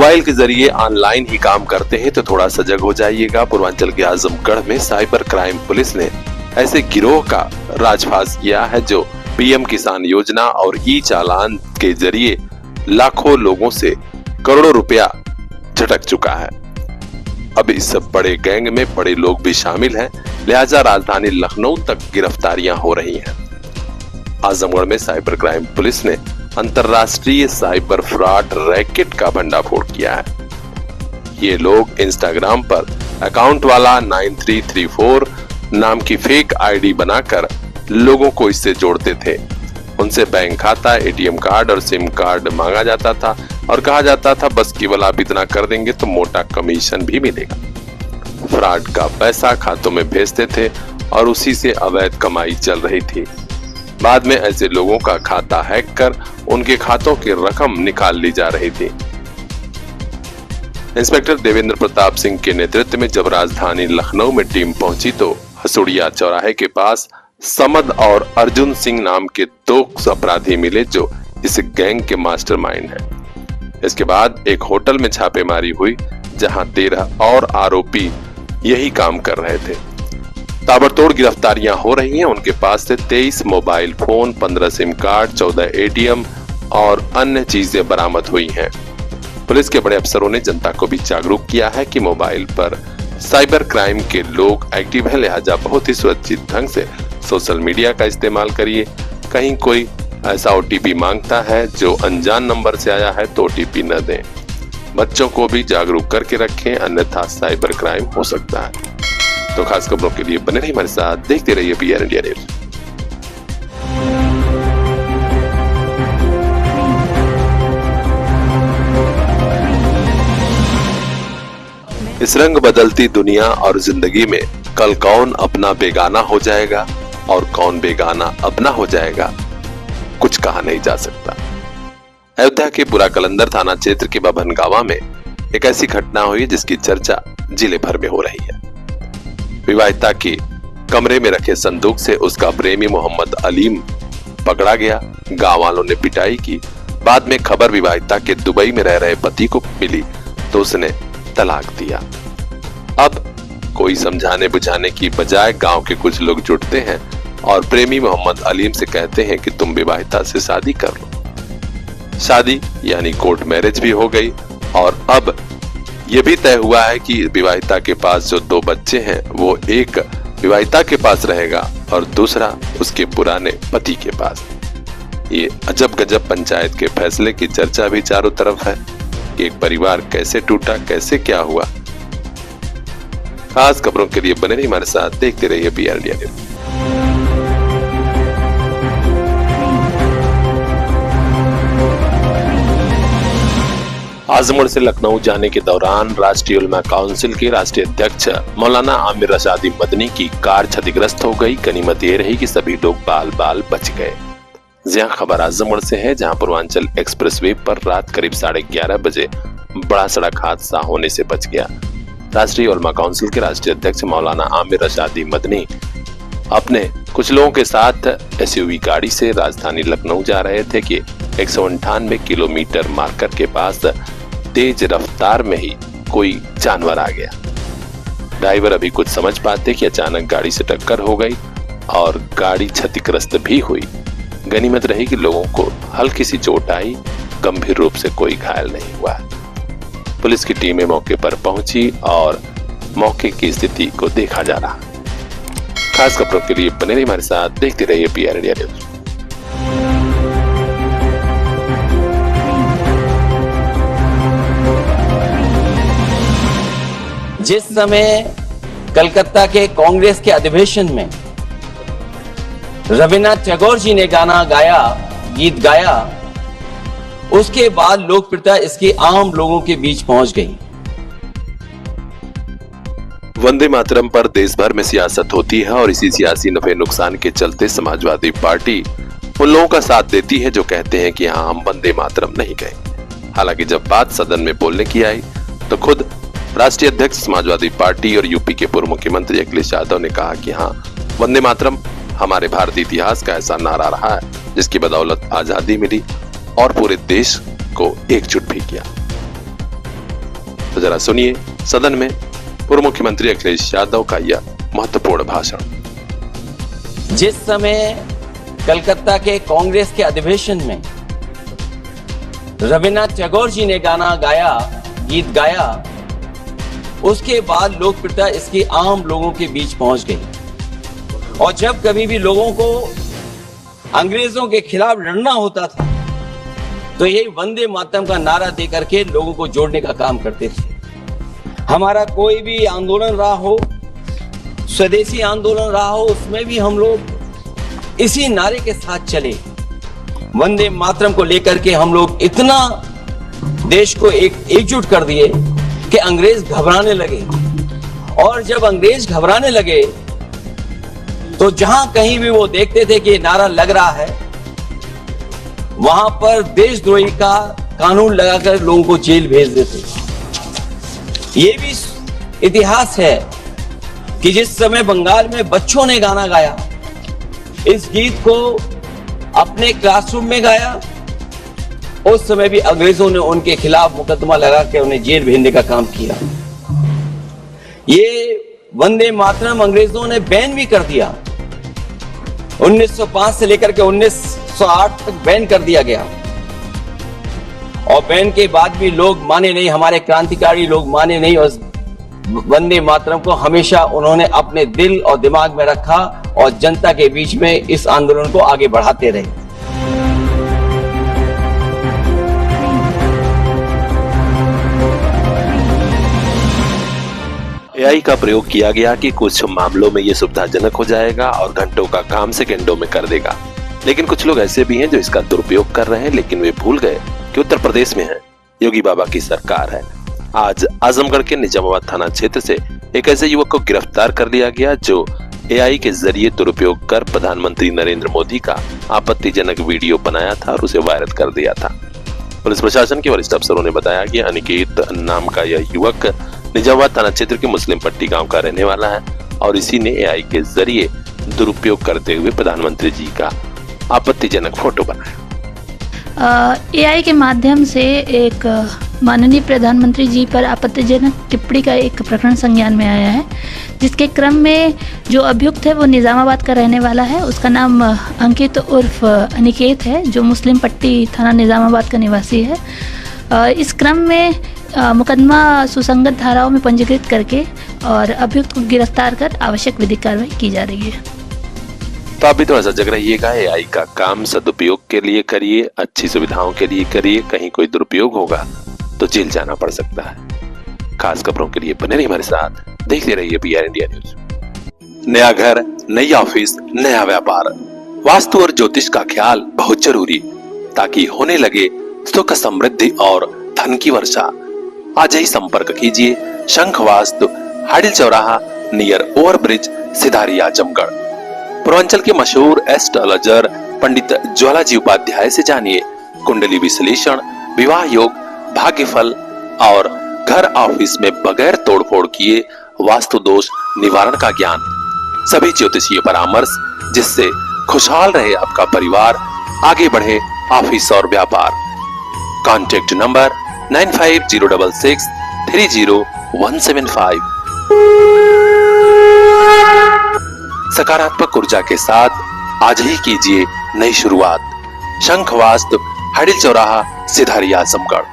Mobile के जरिए online ही काम करते हैं तो थोड़ा सजग हो जाइएगा। पूर्वांचल के आजमगढ़ में साइबर क्राइम पुलिस ने ऐसे गिरोह का राजफाश किया है जो पीएम किसान योजना और ई चालान के जरिए लाखों लोगों से करोड़ों रुपया झटक चुका है। अब इस बड़े गैंग में बड़े लोग भी शामिल हैं, लिहाजा राजधानी लखनऊ तक गिरफ्तारियां हो रही हैं। आजमगढ़ में साइबर क्राइम पुलिस ने अंतरराष्ट्रीय साइबर फ्रॉड रैकेट का भंडाफोड़ किया है। ये लोग इंस्टाग्राम पर अकाउंट वाला 9334 नाम की फेक आईडी बनाकर लोगों को इससे जोड़ते थे। उनसे बैंक खाता, एटीएम कार्ड और सिम कार्ड मांगा जाता था और कहा जाता था बस केवल आप इतना कर देंगे तो मोटा कमीशन भी मिलेगा। फ्रॉड का पैसा खातों में भेजते थे और उसी से अवैध कमाई चल रही थी। बाद में ऐसे लोगों का खाता हैक कर उनके खातों की रकम निकाल ली जा रही थी। इंस्पेक्टर देवेंद्र प्रताप सिंह के नेतृत्व में जब राजधानी लखनऊ में टीम पहुंची तो हसुड़िया चौराहे के पास समद और अर्जुन सिंह नाम के 2 अपराधी मिले जो इस गैंग के मास्टरमाइंड हैं। इसके बाद एक होटल में छापेमारी हुई जहां 13 और आरोपी यही काम कर रहे थे। ताबड़तोड़ गिरफ्तारियां हो रही हैं। उनके पास से 23 mobile phone, 15 SIM card, 14 ATM और अन्य चीजें बरामद हुई हैं। पुलिस के बड़े अफसरों ने जनता को भी जागरूक किया है कि मोबाइल पर साइबर क्राइम के लोग एक्टिव हैं, लिहाजा बहुत ही सुरक्षित ढंग से सोशल मीडिया का इस्तेमाल करिए। कहीं कोई ऐसा ओटीपी मांगता है जो अनजान नंबर से आया है तो ओटीपी न दें। बच्चों को भी जागरूक करके रखें, अन्यथा साइबर क्राइम हो सकता है। तो खास खबरों के लिए बने रहिए हमारे साथ, देखते रहिए पीआर इंडिया न्यूज। इस रंग बदलती दुनिया और जिंदगी में कल कौन अपना बेगाना हो जाएगा और कौन बेगाना अपना हो जाएगा, कुछ कहा नहीं जा सकता। अयोध्या के बुरा कलंदर थाना क्षेत्र के बभनगावा में एक ऐसी घटना हुई जिसकी चर्चा जिले भर में हो रही है। विवाहिता के कमरे में रखे संदूक से उसका प्रेमी मोहम्मद अलीम पकड़ा गया। गांव वालों ने पिटाई की। बाद में खबर विवाहिता के दुबई में रह रहे पति को मिली तो उसने तलाक दिया। अब कोई समझाने बुझाने की बजाय गांव के कुछ लोग जुटते हैं और प्रेमी मोहम्मद अलीम से कहते हैं कि तुम विवाहिता से शादी कर लो। शादी यानी कोर्ट मैरिज भी हो गई और अब यह भी तय हुआ है कि विवाहिता के पास जो 2 बच्चे हैं वो एक विवाहिता के पास रहेगा और दूसरा उसके पुराने पति के पास। ये अजब गजब पंचायत के फैसले की चर्चा भी चारों तरफ है। एक परिवार कैसे टूटा, कैसे क्या हुआ। खास खबरों के लिए बने रहिए हमारे साथ, देखते रहिए पीआर इंडिया न्यूज। आजमगढ़ से लखनऊ जाने के दौरान राष्ट्रीय उलमा काउंसिल के राष्ट्रीय अध्यक्ष मौलाना आमिर रशादी मदनी की कार क्षतिग्रस्त हो गई। गनीमत ये रही कि सभी लोग बाल बाल बच गए। यह खबर आजमगढ़ से है जहां पूर्वांचल एक्सप्रेसवे पर रात करीब 11:30 बजे बड़ा सड़क हादसा होने से बच गया। राष्ट्रीय उलमा काउंसिल के राष्ट्रीय अध्यक्ष मौलाना आमिर रशादी मदनी अपने कुछ लोगों के साथ एसयूवी गाड़ी से राजधानी लखनऊ जा रहे थे कि 198 किलोमीटर मार्कर के पास तेज रफ्तार में ही कोई जानवर आ गया। ड्राइवर अभी कुछ समझ पाते कि अचानक गाड़ी से टक्कर हो गई और गाड़ी क्षतिग्रस्त भी हुई। गनीमत रही कि लोगों को हल्की सी चोट आई, गंभीर रूप से कोई घायल नहीं हुआ। पुलिस की टीमें मौके पर पहुंची और मौके की स्थिति को देखा जा रहा। खास खबरों के लिए बने रहिए हमारे साथ, देखते रहिए पीआर इंडिया न्यूज। जिस समय कलकत्ता के कांग्रेस के अधिवेशन में रविन्द्रनाथ टैगोर जी ने गीत गाया, उसके बाद लोकप्रियता इसकी आम लोगों के बीच पहुंच गई। वंदे मातरम पर देश भर में सियासत होती है और इसी सियासी नफे नुकसान के चलते समाजवादी पार्टी उन लोगों का साथ देती है जो कहते हैं कि हाँ हम वंदे मातरम नहीं गए। हालांकि जब बात सदन में बोलने की आई तो खुद राष्ट्रीय अध्यक्ष समाजवादी पार्टी और यूपी के पूर्व मुख्यमंत्री अखिलेश यादव ने कहा कि हाँ वंदे मातरम हमारे भारतीय इतिहास का ऐसा नारा रहा है जिसकी बदौलत आजादी मिली और पूरे देश को एकजुट भी किया। तो जरा सुनिए सदन में पूर्व मुख्यमंत्री अखिलेश यादव का यह महत्वपूर्ण भाषण। जिस समय कलकत्ता के कांग्रेस के अधिवेशन में रविन्द्रनाथ टैगोर जी ने गाना गाया, गीत गाया, उसके बाद लोकप्रियता इसकी आम लोगों के बीच पहुंच गई। और जब कभी भी लोगों को अंग्रेजों के खिलाफ लड़ना होता था तो यही वंदे मातरम का नारा देकर के लोगों को जोड़ने का काम करते थे। हमारा कोई भी आंदोलन रहा हो, स्वदेशी आंदोलन रहा हो, उसमें भी हम लोग इसी नारे के साथ चले। वंदे मातरम को लेकर के हम लोग इतना देश को एकजुट कर दिए कि अंग्रेज घबराने लगे। और जब अंग्रेज घबराने लगे तो जहां कहीं भी वो देखते थे कि नारा लग रहा है, वहां पर देशद्रोही का कानून लगाकर लोगों को जेल भेज देते। ये भी इतिहास है कि जिस समय बंगाल में बच्चों ने गाना गाया, इस गीत को अपने क्लासरूम में गाया, उस समय भी अंग्रेजों ने उनके खिलाफ मुकदमा लगा के उन्हें जेल भेजने का काम किया। ये वंदे मातरम अंग्रेजों ने बैन भी कर दिया। 1905 से लेकर के 1908 तक बैन कर दिया गया। और बैन के बाद भी लोग माने नहीं, हमारे क्रांतिकारी लोग माने नहीं और वंदे मातरम को हमेशा उन्होंने अपने दिल और दिमाग में रखा और जनता के बीच में इस आंदोलन को आगे बढ़ाते रहे। एआई का प्रयोग किया गया कि कुछ मामलों में ये सुविधाजनक हो जाएगा और घंटों का काम सेकंडों में कर देगा। लेकिन कुछ लोग ऐसे भी हैं जो इसका दुरुपयोग कर रहे हैं, लेकिन वे भूल गए कि उत्तर प्रदेश में है, योगी बाबा की सरकार है। आज आजमगढ़ के निजामाबाद थाना क्षेत्र से एक ऐसे युवक को गिरफ्तार कर लिया गया जो एआई के जरिए दुरुपयोग कर प्रधानमंत्री नरेंद्र मोदी का आपत्तिजनक वीडियो बनाया था और उसे वायरल कर दिया था। पुलिस प्रशासन के वरिष्ठ अफसरों ने बताया कि अनिकेत नाम का यह युवक निजामाबाद थाना क्षेत्र के मुस्लिम पट्टी गांव का रहने वाला है और इसी ने एआई के जरिए दुरुपयोग करते हुए प्रधानमंत्री जी का आपत्तिजनक फोटो बनाया। एआई के माध्यम से एक माननीय प्रधानमंत्री जी पर आपत्तिजनक टिप्पणी का एक प्रकरण संज्ञान में आया है, जिसके क्रम में जो अभियुक्त है वो निजामाबाद का रहने वाला है। उसका नाम अंकित उर्फ अनिकेत है, जो मुस्लिम पट्टी थाना निजामाबाद का निवासी है। इस क्रम में मुकदमा सुसंगत धाराओं में पंजीकृत करके और अभियुक्त को गिरफ्तार कर आवश्यक विधिक कार्रवाई की जा रही है। तो आप भी थोड़ा सजग रहिएगा, एआई का काम सदुपयोग के लिए करिए, अच्छी सुविधाओं के लिए करिए। कहीं कोई दुरुपयोग होगा तो जेल जाना पड़ सकता है। खास खबरों के लिए बने रहिए हमारे साथ, देखते रहिए PR इंडिया न्यूज। नया घर, नई ऑफिस, नया व्यापार, वास्तु और ज्योतिष का ख्याल बहुत जरूरी, ताकि होने लगे सुख समृद्धि और धन की वर्षा। आज ही संपर्क कीजिए शंख वास्तु, हाडिल चौराहा, नियर ओवरब्रिज, सिधारी, आजमगढ़। पूर्वांचल के मशहूर एस्ट्रोलॉजर पंडित ज्वालाजी उपाध्याय से जानिए कुंडली विश्लेषण, विवाह योग, भाग्यफल और घर ऑफिस में बगैर तोड़फोड़ किए वास्तु दोष निवारण का ज्ञान। सभी ज्योतिषीय परामर्श जिससे खुशहाल रहे आपका परिवार, आगे बढ़े ऑफिस और व्यापार। Contact number 9506630175। सकारात्मक ऊर्जा के साथ आज ही कीजिए नई शुरुआत। शंख वास्तु, हाडिल चौराहा, सिधारी, आजमगढ़।